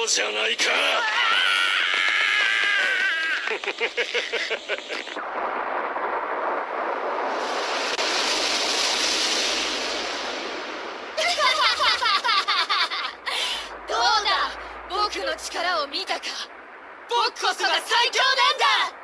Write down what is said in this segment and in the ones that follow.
うじゃないか。どうだ、僕の力を見たか。僕こそが最強なんだ。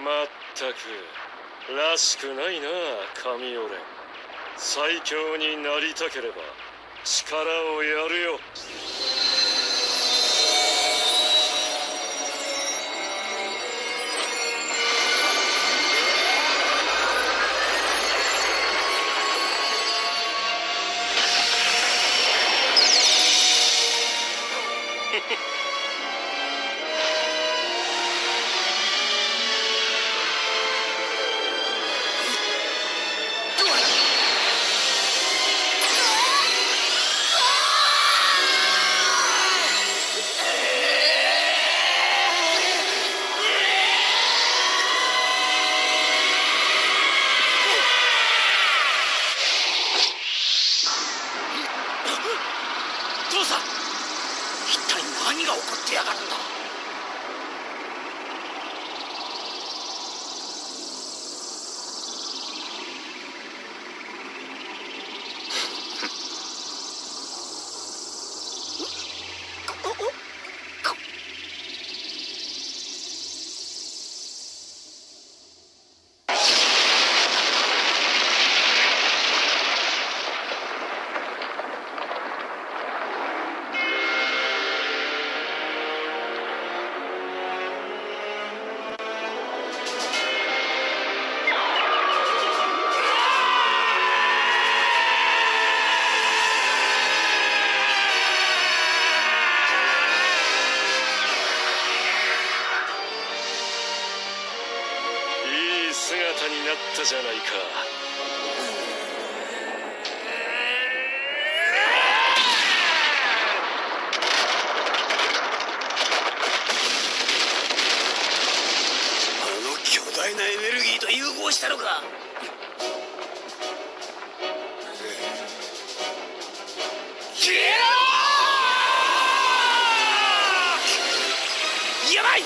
まったくらしくないな、神オレン。最強になりたければ力をやるよ。父さん、一体何が起こってやがるんだ。いい姿になったじゃないか。あの巨大なエネルギーと融合したのか。消えろー！やばい！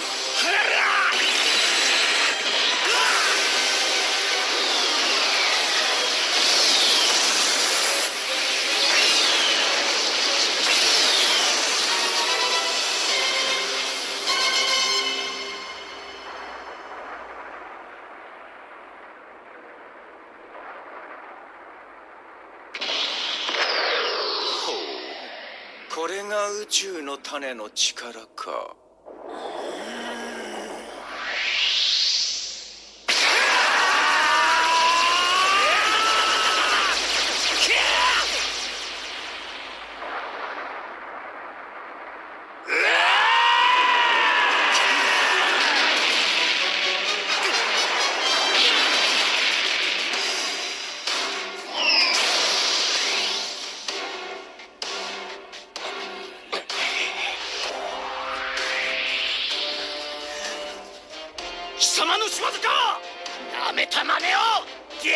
これが宇宙の種の力か。貴様の仕業か！なめた真似を！ゲー！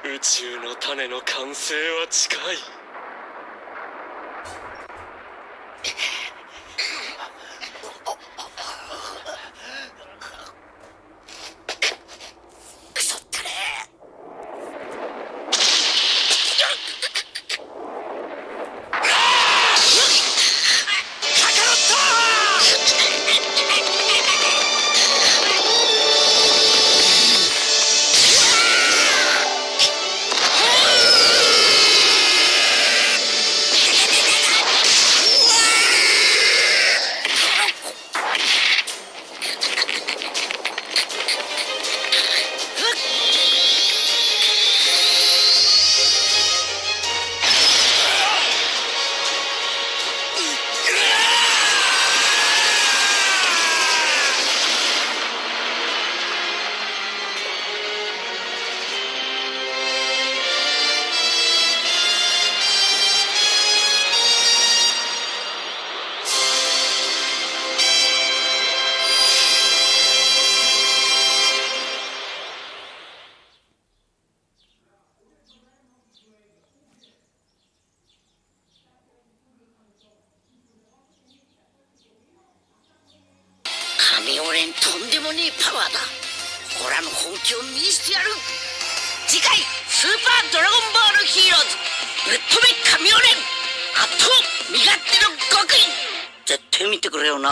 宇宙の種の完成は近い。くそったれ！のねえパワーだ。オラの本気を見せてやる。次回スーパードラゴンボールヒーローズぶっ飛べ神オレン圧倒身勝手の極意、絶対見てくれよな。